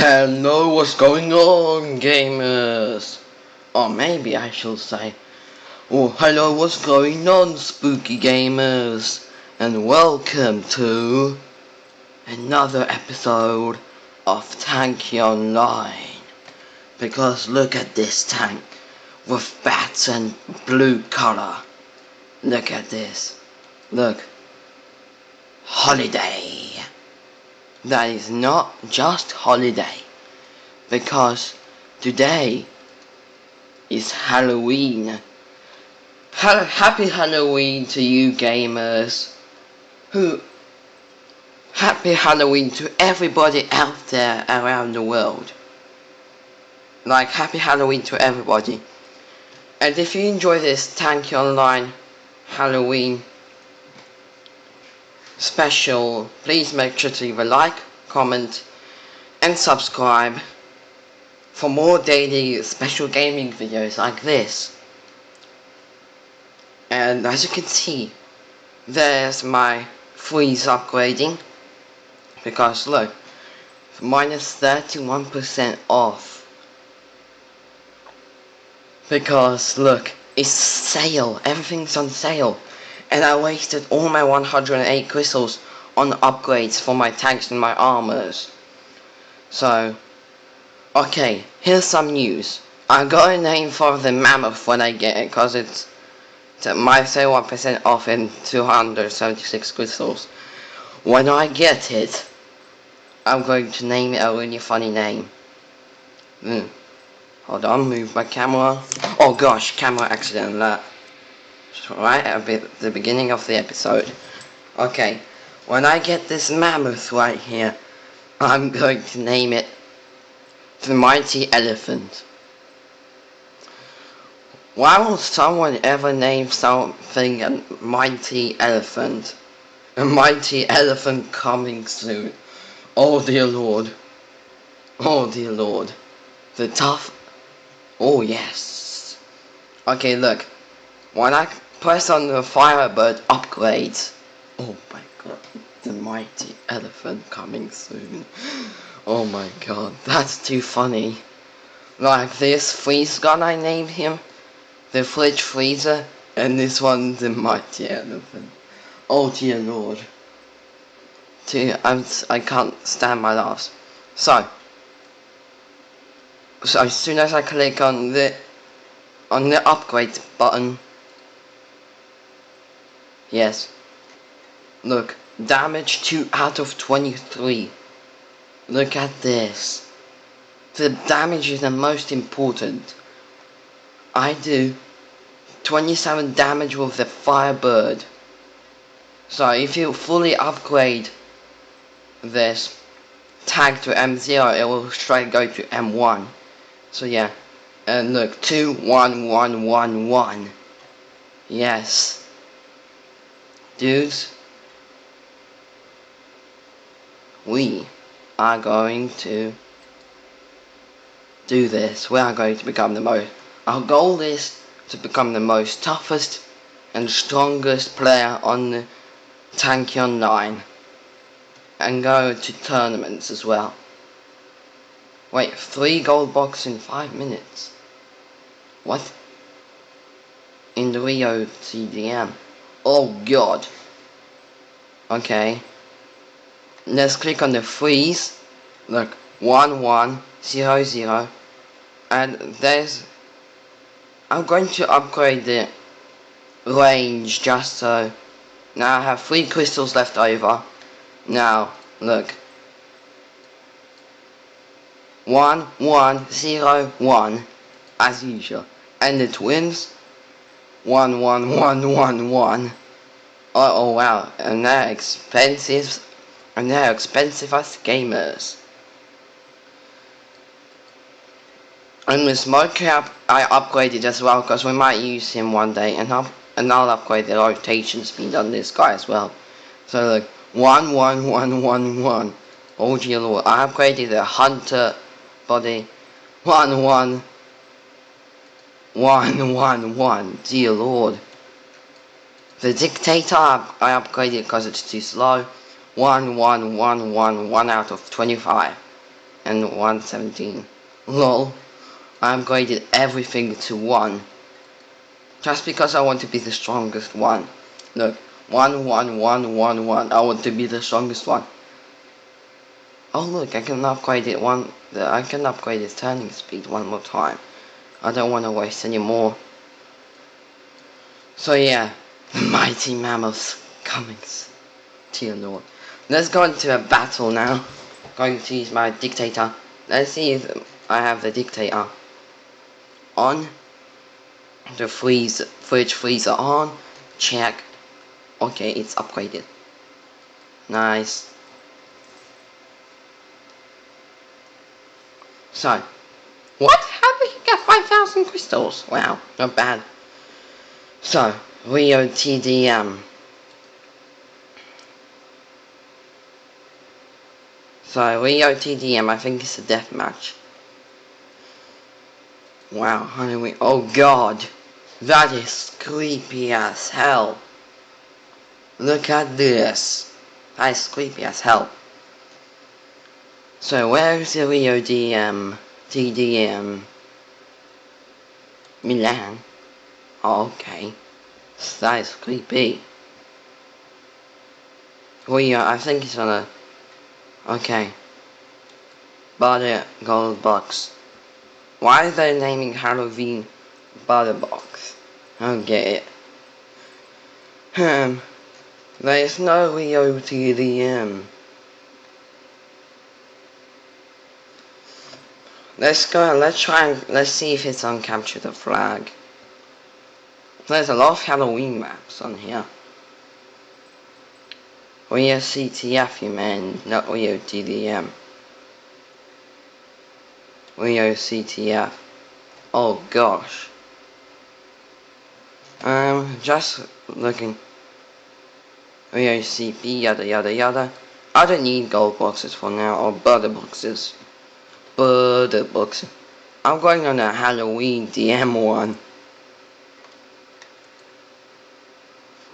Hello, what's going on, gamers? Or maybe I should say, oh, hello, what's going on, spooky gamers? And welcome to another episode of TANKI Online. Because look at this tank with bats and blue color. Look at this. Look. Holiday. That is not just holiday. Because today is Halloween. Happy Halloween to you gamers. Happy Halloween to everybody out there around the world. Like, happy Halloween to everybody. And if you enjoy this TANKI Online Halloween special, please make sure to leave a like, comment and subscribe for more daily special gaming videos like this. And as you can see, there's my freeze upgrading, because look, minus 31% off, because look, it's sale, everything's on sale, and I wasted all my 108 crystals on upgrades for my tanks and my armors. So okay, here's some news. I got a name for the mammoth when I get it, because it's my 31% off and 276 crystals. When I get it, I'm going to name it a really funny name. Hold on, move my camera. Oh gosh, camera accident alert. Right at the beginning of the episode. Okay, when I get this mammoth right here, I'm going to name it the Mighty Elephant. Why would someone ever name something a mighty elephant? A mighty elephant coming soon. Oh dear lord. Oh dear lord. The tough. Oh yes. Okay, look. When I press on the Firebird upgrades. Oh my god. The mighty elephant coming soon. Oh my god. That's too funny. Like this freeze gun I named him. The fridge freezer, and this one the mighty elephant. Oh dear lord. I can't stand my laughs. So as soon as I click on the upgrade button, yes, look, damage 2 out of 23. Look at this. The damage is the most important. I do 27 damage with the Firebird. So if you fully upgrade this tag to M0, it will straight go to M1. So yeah, and look, 2 1 1 1 1. Yes, dudes, we are going to do this. We are going to become the most. Our goal is to become the most toughest and strongest player on the TANKI Online, and go to tournaments as well. Wait, 3 gold box in 5 minutes. What? In the Rio CDM. Oh god. Okay. Let's click on the freeze. Look, 1 1 0 0. And there's. I'm going to upgrade the range just so. Now I have 3 crystals left over. Now, look. 1 1 0 1 as usual, and the twins 1 1 1 1 1. Oh wow, and they're expensive, as gamers. And the smoker I upgraded as well, because we might use him one day, and I'll upgrade the rotation speed on this guy as well. So look, 1 1 1 1 1. Oh dear lord, I upgraded the hunter body. 1 1 1 1 1. Dear lord. The dictator I upgraded because it's too slow. 1 1 1 1 1 out of 25. and 117. Lol. I upgraded everything to 1. Just because I want to be the strongest one. Look. 1, 1, 1, 1, 1. I want to be the strongest one. Oh look, I can upgrade it I can upgrade its turning speed one more time. I don't want to waste any more. So yeah, the mighty mammoths coming to your lord. Let's go into a battle now. Going to use my dictator. Let's see if I have the dictator on. The fridge freezer on. Check. Okay, it's upgraded. Nice. So, what? How did you get 5,000 crystals? Wow, not bad. So, Rio TDM. So, Rio TDM, I think it's a death match. Wow, honey, oh god. That is creepy as hell. Look at this. That is creepy as hell. So, where is the Rio TDM? Milan? Oh, okay. That is creepy. I think it's on a... Okay. Butter gold box. Why are they naming Halloween butter box? I don't get it. There's no Rio TDM. Let's go, let's see if it's on Capture the Flag. There's a lot of Halloween maps on here. Rio CTF, you man, not Rio TDM. Rio CTF. Oh gosh. Just looking. Rio CP, yada yada yada. I don't need gold boxes for now, or butter boxes. Butter boxes. I'm going on a Halloween DM one.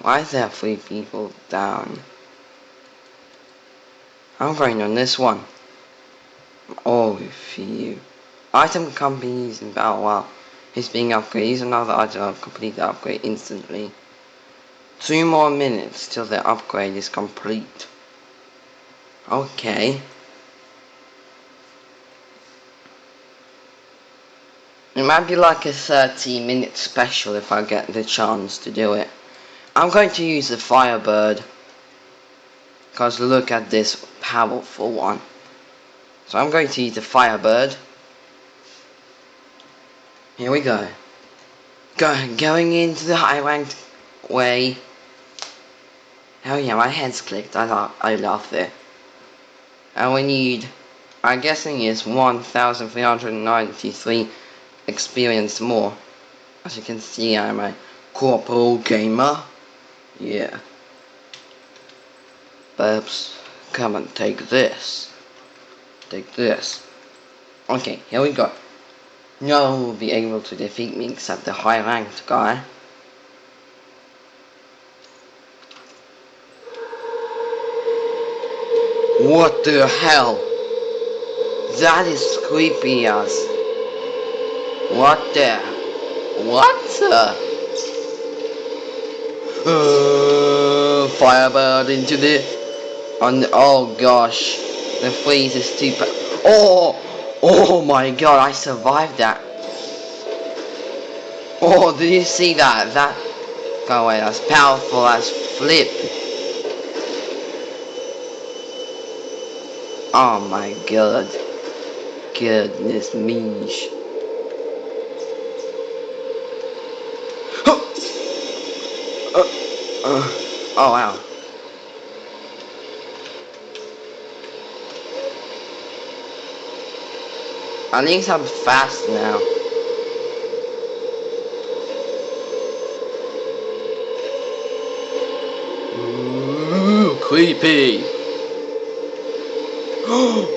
Why is there 3 people down? I'm going on this one. Oh, phew. Item companies in Battle Wow. He's being upgraded. Use another item to complete the upgrade instantly. 2 more minutes till the upgrade is complete. Okay. It might be like a 30-minute special if I get the chance to do it. I'm going to use the Firebird. Because look at this powerful one. So I'm going to use the Firebird. Here we go. Going into the high ranked way. Oh yeah, my head's clicked. I love it. And we need, I'm guessing it's 1,393 experience more. As you can see, I'm a corporal gamer. Yeah. Babs, come and take this. Take this. Okay, here we go. No one will be able to defeat me except the high ranked guy. What the hell? That is creepy as. What the? What the? Firebird into the. Oh gosh, the freeze is too. Oh my god! I survived that. Oh, did you see that? Go away. That's powerful as flip. Oh my god. Goodness me. Oh wow. At least I'm fast now. Ooh, creepy.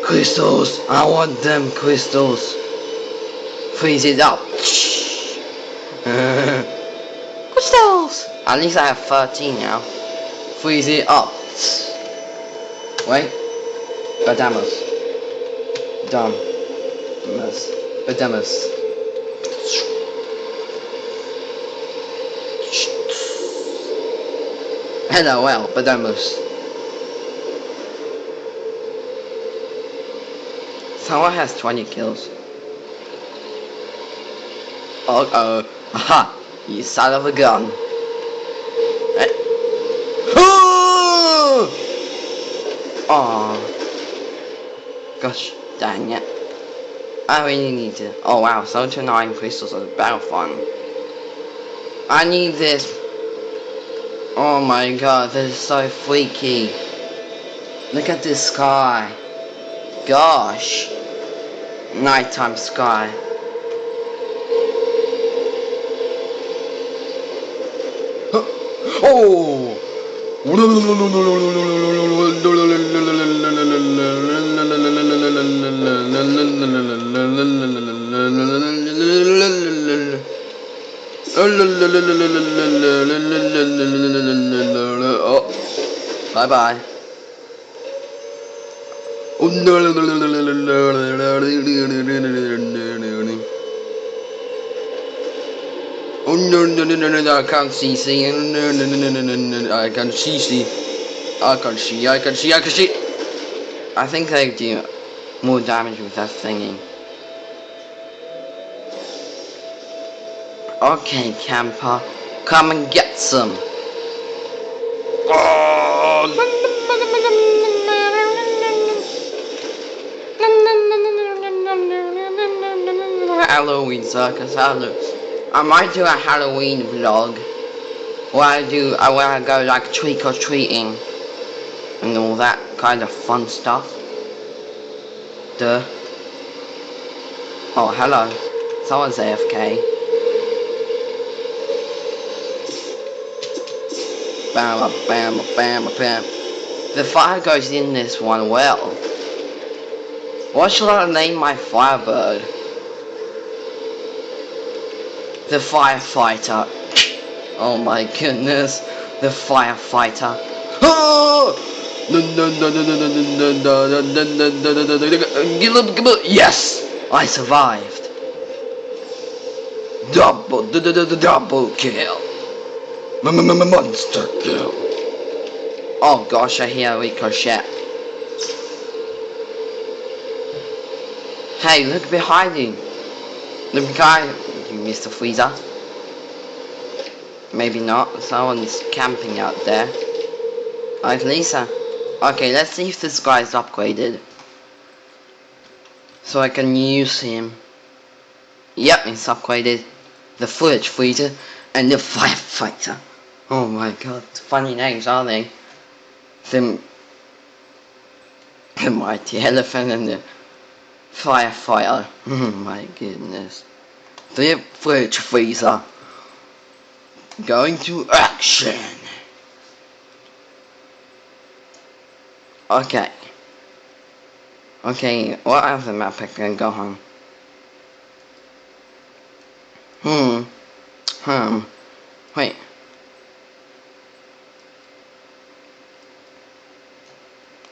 Crystals! I want them crystals. Freeze it up. Crystals! At least I have 13 now. Freeze it up. Wait. Badamos. Dumb. Bedemus. LOL, Bedemus. Someone has 20 kills. Uh-oh. Aha! You son of a gun. Oh, gosh dang it. I really need to. Oh wow, 79 crystals are battle fun. I need this. Oh my god, this is so freaky. Look at this sky. Gosh. Nighttime sky. Oh! Oh, bye bye. Oh no, I can't see. I can see. I can see. I think they do more damage with that thingy. Okay, camper, come and get some. Halloween circus, I might do a Halloween vlog where I go like trick or treating and all that kind of fun stuff. Duh. Oh, hello. Someone's AFK. Bam, bam, bam, bam. The fire goes in this one well. What shall I name my firebird? The firefighter. Oh my goodness. The firefighter. Yes! I survived. Double kill. Monster kill. Oh gosh, I hear a ricochet. Hey, look behind you. The guy, you Mr. Freezer. Maybe not. Someone's camping out there. Oh, it's Lisa. Okay, let's see if this guy's upgraded. So I can use him. Yep, he's upgraded. The footage freezer and the firefighter. Oh my god, funny names, aren't they? The mighty elephant and the firefighter. Oh my goodness. The fridge freezer. Going to action. Okay. Okay, what other map I can go on? Wait.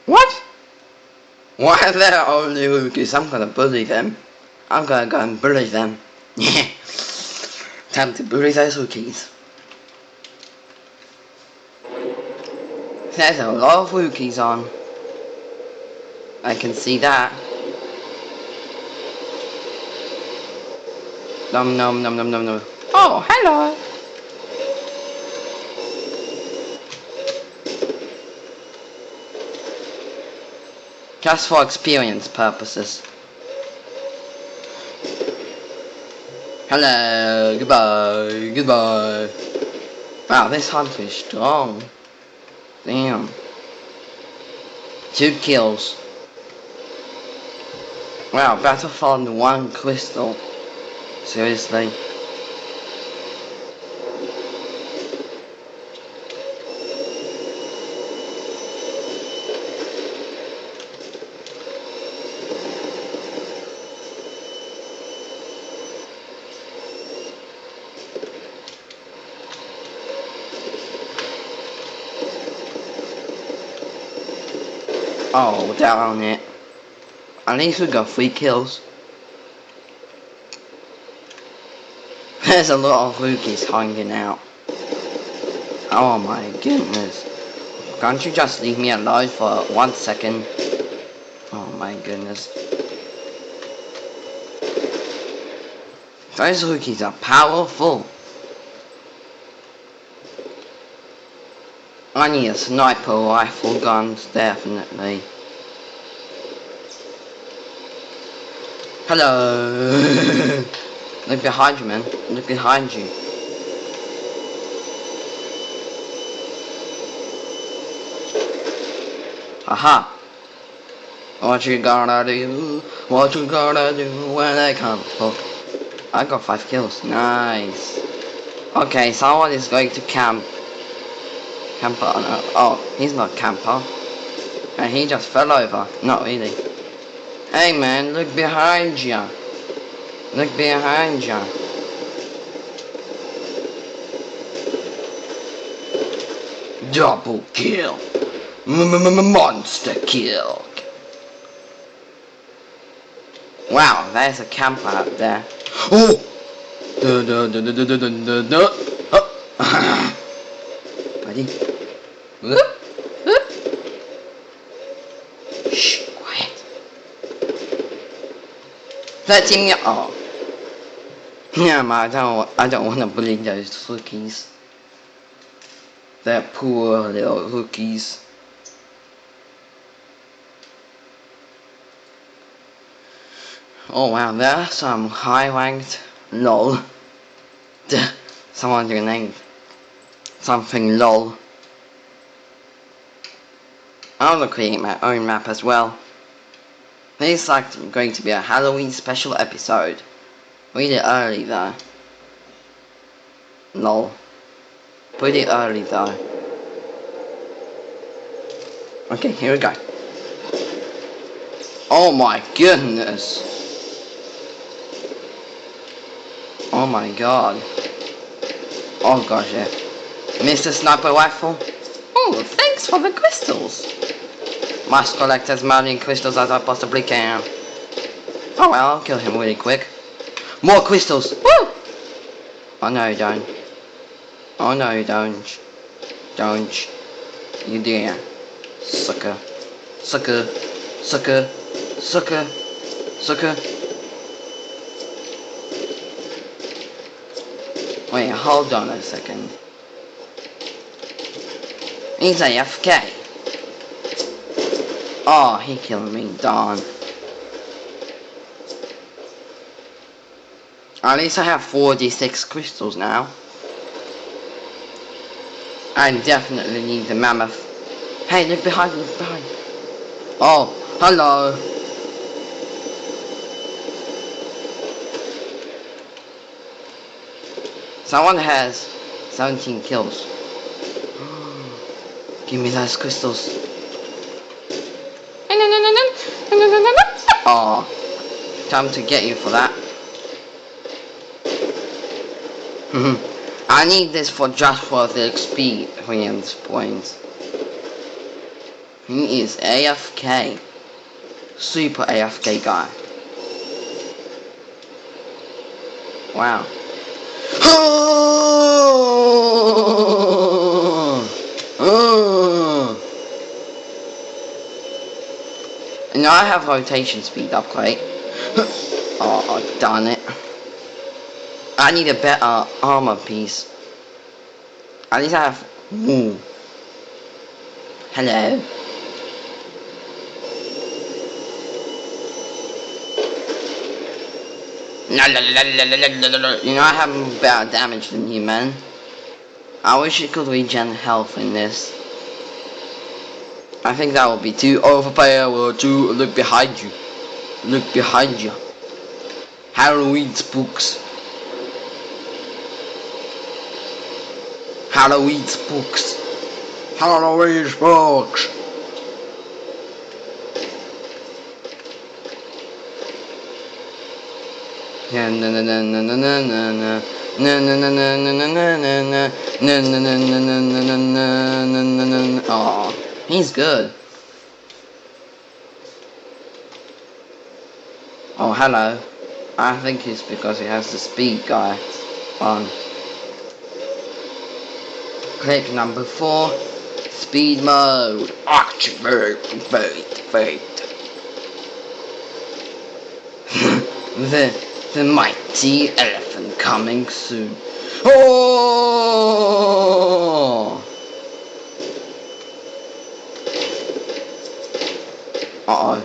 What? Why are there only rookies? I'm gonna bully them. I'm gonna go and bully them. Yeah. Time to bully those rookies. There's a lot of rookies on. I can see that. Nom nom nom nom nom nom. Oh, hello. Just for experience purposes. Hello, goodbye. Wow, this hunter is strong. Damn. 2 kills. Wow, battle found 1 crystal. Seriously. Oh, down it. At least we got 3 kills. There's a lot of rookies hanging out. Oh my goodness. Can't you just leave me alone for 1 second? Oh my goodness. Those rookies are powerful. I need a sniper rifle guns, definitely. Hello. Look behind you, man. Look behind you. Aha. What you gonna do? What you gonna do when they come? Oh, I got 5 kills. Nice. Okay, someone is going to camp. Camper. Oh, he's not camper. And he just fell over. Not really. Hey man, look behind ya. Look behind ya. Double kill. Monster kill. Wow, there's a camper out there. Oh! Buddy. Shh, quiet. 13 years. Oh. Yeah, man, I don't want to bully those rookies. They're poor little rookies. Oh wow, there are some high ranked. LOL. Someone named something LOL. I'm gonna create my own map as well. This is like going to be a Halloween special episode. Really early though. LOL. Pretty early though. Okay, here we go. Oh my goodness. Oh my god. Oh gosh, yeah. Mr. Sniper Rifle. Oh, thanks for the crystals. Must collect as many crystals as I possibly can. Oh well, I'll kill him really quick. More crystals! Woo! Oh no you don't. Oh no you don't. Don't. You dare. Sucker. Sucker. Sucker. Sucker. Sucker. Wait, hold on a second. He's AFK. Oh, he killed me, darn. At least I have 46 crystals now. I definitely need the mammoth. Hey, look behind, look behind. Oh, hello. Someone has 17 kills. Give me those crystals. Oh, time to get you for that. I need this for just for the experience points. He is AFK. Super AFK guy. Wow. And now I have rotation speed upgrade. Oh, darn it. I need a better armor piece. At least I have... Ooh. Hello. You know I have better damage than you, man. I wish you could regen health in this. I think that would be too overpowered. To look behind you. Look behind you. Halloween spooks. Halloween spooks. Halloween spooks. Oh, he's good. Oh, hello. I think it's because it has the speed guy on. Clip number 4. Speed mode. Activate. the mighty elephant coming soon. Oh! Uh-oh.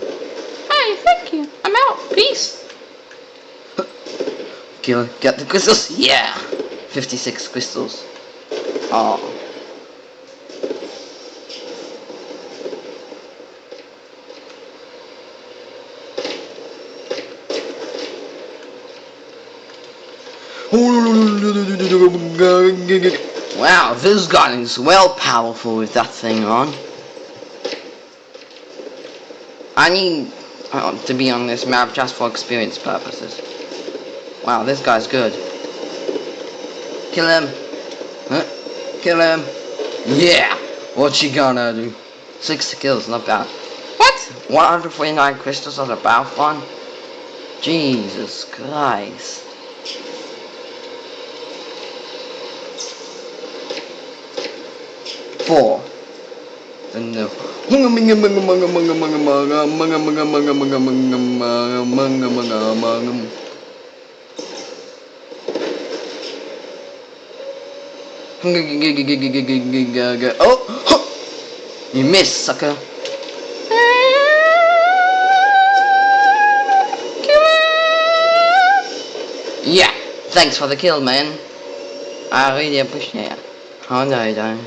Hey, thank you. I'm out. Peace. Kill, get the crystals. Yeah. 56 crystals. Oh. Wow, this gun is well powerful with that thing on. I need to be on this map just for experience purposes. Wow, this guy's good. Kill him. Huh? Kill him. Yeah. What's she gonna do? 6 kills, not bad. What? 149 crystals on the battle fun? Jesus Christ. Four. No. Oh! You missed, sucker. Yeah, thanks for the kill, man. I really appreciate it. Oh no, you don't.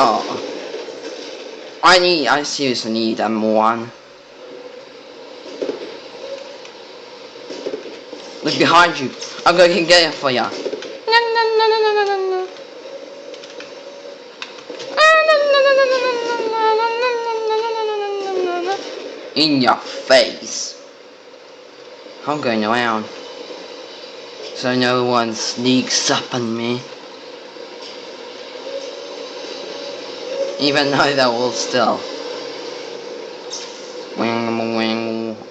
Oh. I seriously need M1. Look behind you. I'm going to get it for ya. In your face. I'm going around so no one sneaks up on me. Even though they will still.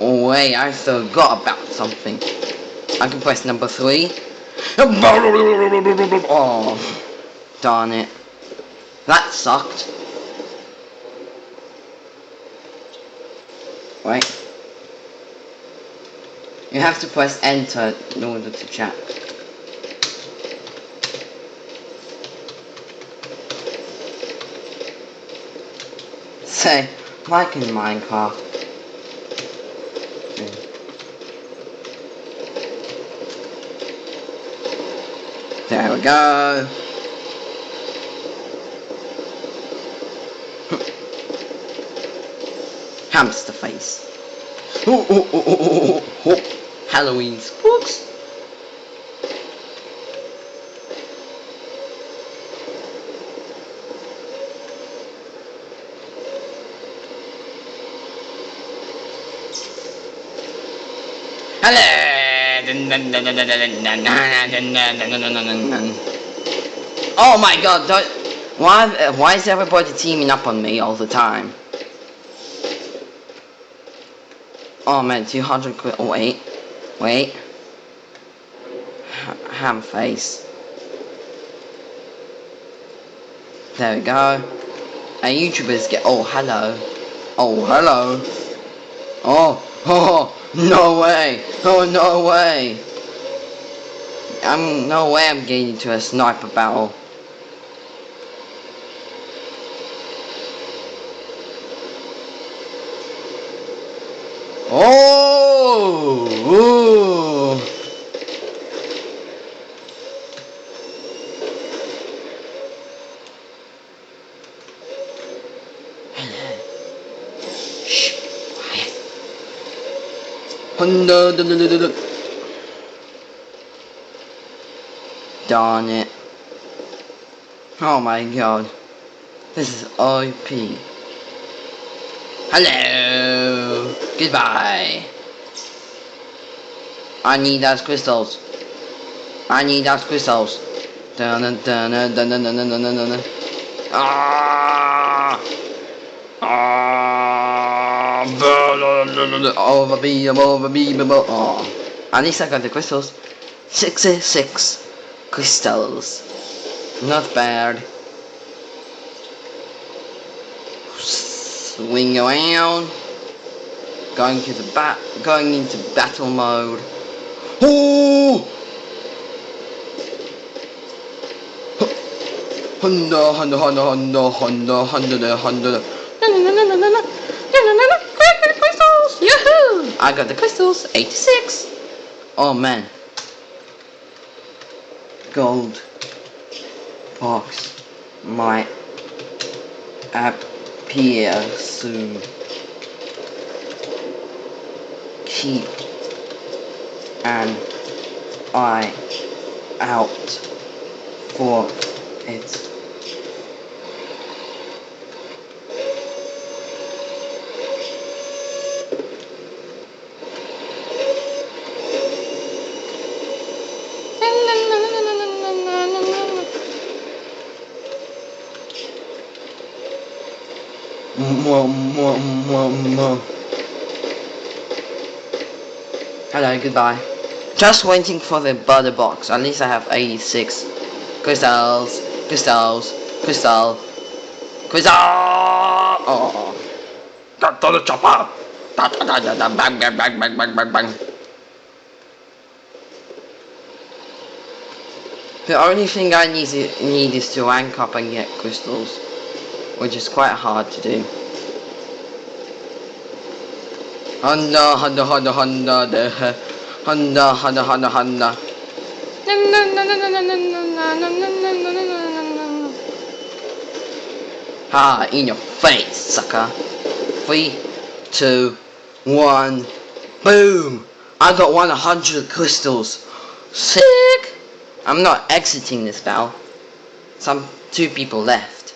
Oh wait, I forgot about something. I can press number 3. Oh, darn it. That sucked. Wait. You have to press enter in order to chat. Say, like in Minecraft. There we go. Hamster face. Halloween spooks. Hello. Oh my god, why is everybody teaming up on me all the time? Oh man, 200 quid. Oh, wait. Ham face. There we go. And YouTubers get. Oh, hello. Oh, hello. Oh, no way. Oh, no way. No way I'm getting into a sniper battle. Oh! Ooh. Hello. Shh. Quiet. Oh, no. Darn it. Oh my god. This is OP. Hello. Goodbye. I need those crystals. I need those crystals. Dun dun dun dun dun dun dun dun dun dun. Ah! Ah! At least I got the crystals. 66 crystals. Not bad. Swing around. Going into battle mode. Oh! Honda. Crystals! Yahoo! I got the crystals. 86. Oh man. Gold box might appear soon. Keep an eye out for it. Hello, goodbye. Just waiting for the butter box. At least I have 86 crystals. Crystal. Oh. The chopper. Bang. The only thing I need is to rank up and get crystals, which is quite hard to do. Honda. Ha, in your face, sucker. 3, 2, 1, boom! I got 100 crystals. Sick! I'm not exiting this battle. 2 people left.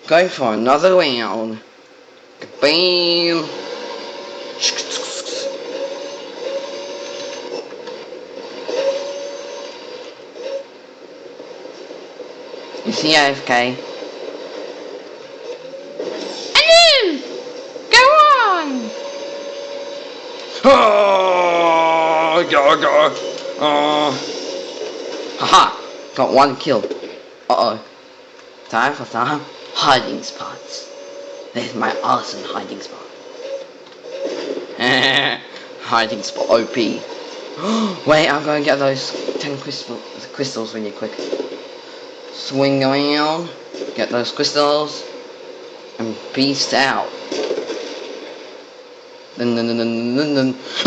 Going for another round. Bam! You see AFK? Hello! Go on! Haha! Got 1 kill. Uh-oh. Time for some hiding spots. This is my awesome hiding spot. Hiding spot OP. Wait, I'm going to get those 10 crystals really quick. Swing around, get those crystals, and peace out.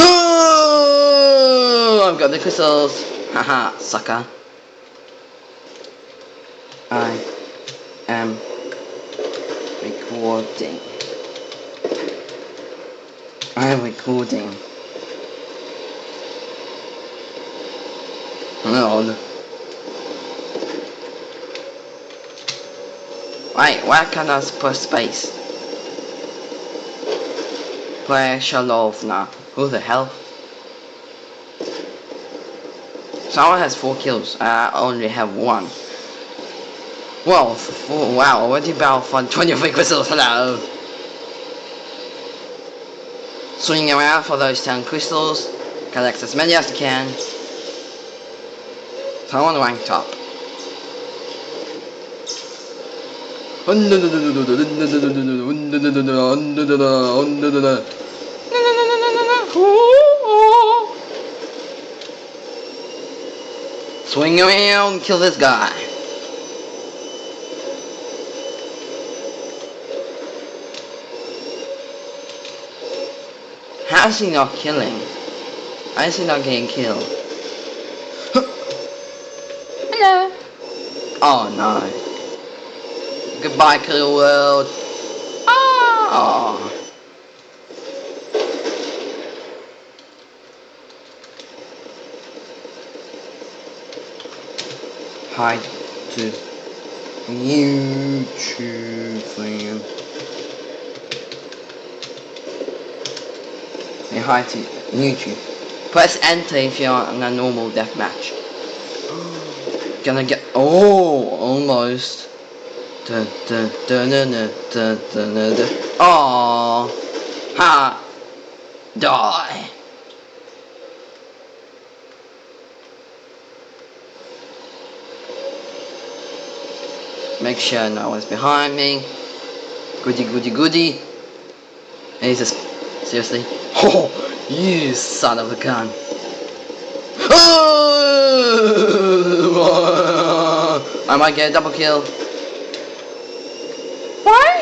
Oh, I've got the crystals. Haha, sucker. I am recording. Lord. Wait, why can't I press space? Player Shalovna. Who the hell? Someone has 4 kills. I only have 1. Well, wow, already battle for 23 crystals. Hello. Swing around for those 10 crystals. Collect as many as you can. Someone ranked up. Swing around, kill this guy. How is he not killing? How is he not getting killed? Hello. Oh no. Goodbye, cruel world. Oh. Hide to YouTube fan. Say hi to YouTube. Press enter if you're on a normal deathmatch. Gonna get almost. Oh, ha, die. Make sure no one's behind me. Goody, goody, goody. And he's just, seriously? Oh, you son of a gun. Oh, I might get a double kill. Why?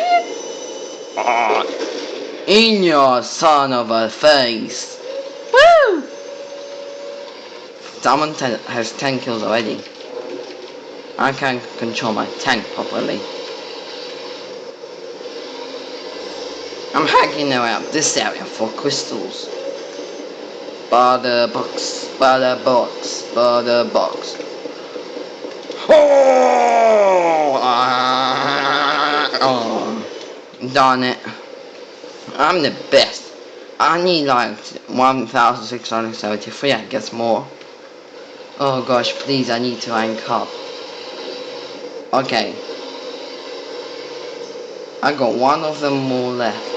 In your son of a face. Woo! Someone has 10 kills already. I can't control my tank properly. I'm hacking around this area for crystals. Butter box, butter box, butter box. Oh, darn it. I'm the best. I need like 1673, I guess more. Oh gosh, please, I need to rank up. Okay. I got one of them more left.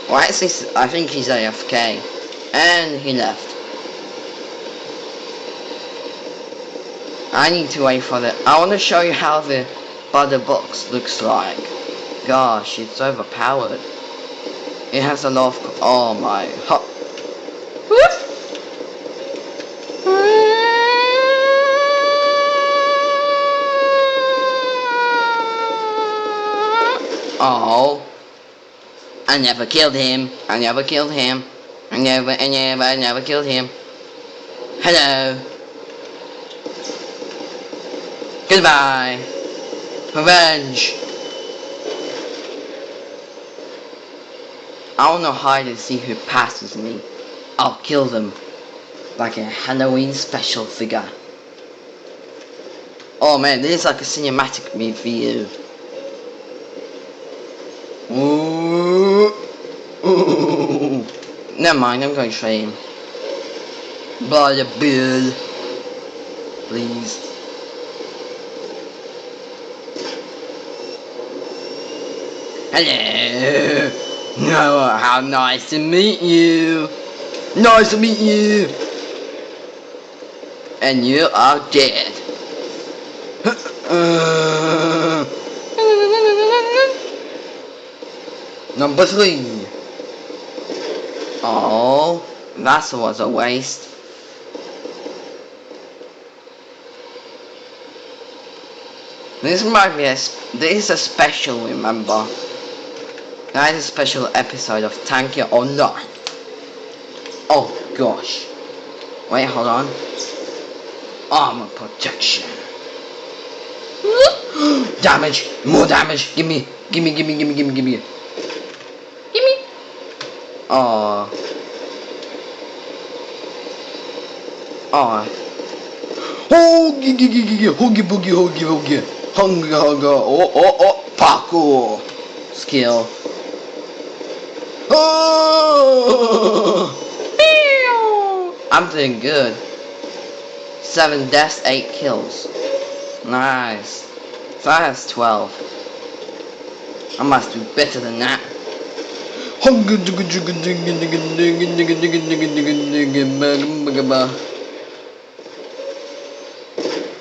Well, actually, I think he's AFK. And he left. I need to wait for the... I want to show you how the butter box looks like. Gosh, it's overpowered. It has a lot of... Oh my... Whoop! Oh. I never killed him. I never killed him. I never killed him. Hello. Goodbye. Revenge. I wanna hide and see who passes me. I'll kill them. Like a Halloween special figure. Oh man, this is like a cinematic review. Ooh. Ooh. Never mind, I'm going straight in. Buy a bill. Please. Hello. No, how nice to meet you. Nice to meet you. And you are dead. Number 3. Oh, that was a waste. This might be this is a special, remember. That is a special episode of TANKI ONLINE. Oh gosh. Wait, hold on. Armor protection. Damage, more damage. Gimme. Gimme! Oh. Oh. Hoogie boogie. Hunger. Oh. Parkour. Skill. Oh. I'm doing good. 7 deaths, 8 kills. Nice. So I have 12. I must do better than that.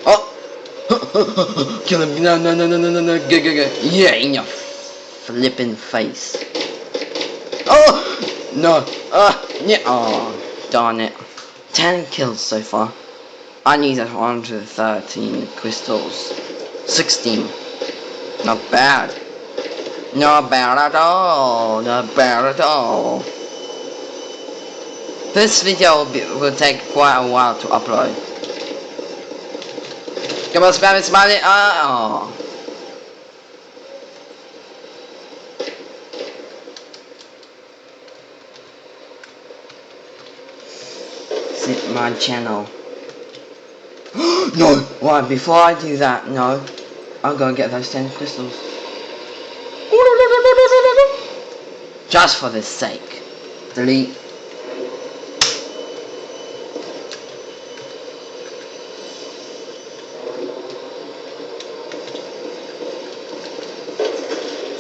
Oh! Kill him. No. Yeah, in your flippin' face. Oh! No. Yeah. Oh, darn it. 10 kills so far. I need 113 crystals. 16. Not bad. Not bad at all. This video will take quite a while to upload. Come on, spam it, smiley. Oh. Sit my channel. No! Why? Before I do that, no. I'm gonna get those 10 crystals. Just for this sake. Delete.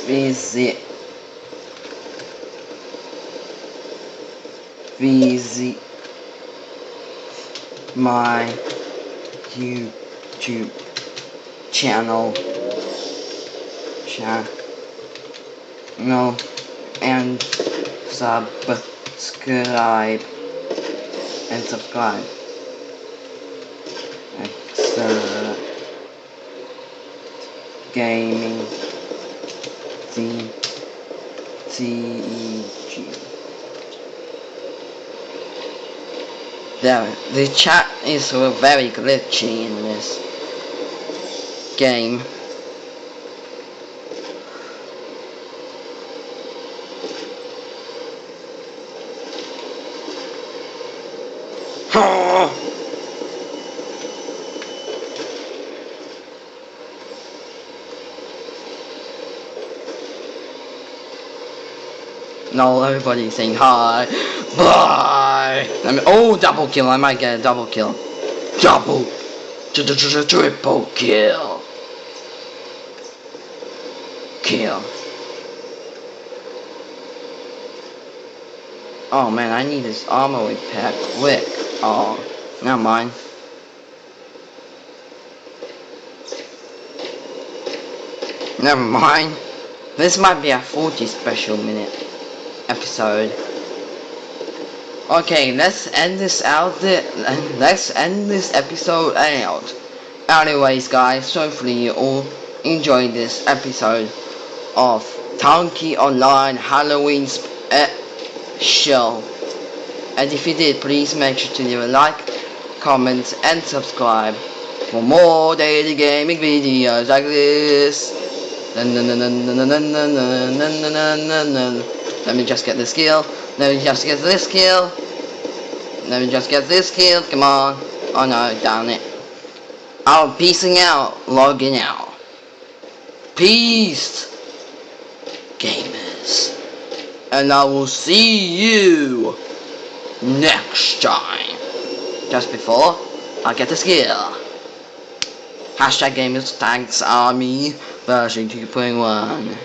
visit my YouTube channel and subscribe Excellent Gaming TEG. There, the chat is very glitchy in this game. No, everybody's saying hi. Bye. Oh, double kill. I might get a double kill. Triple kill. Oh man, I need this armor repair quick. Oh, never mind. Never mind. This might be a 40 special minute episode. Okay, let's end this episode out. Anyways, guys, hopefully you all enjoyed this episode of TANKI Online Halloween show. And if you did, please make sure to leave a like, comment, and subscribe for more daily gaming videos like this. Let me just get this kill. Let me just get this kill. Let me just get this kill. Come on. Oh no, damn it. I'm peacing out. Logging out. Peace, gamers. And I will see you next time. Just before I get the skill. #GamersTanksArmy version 2.1.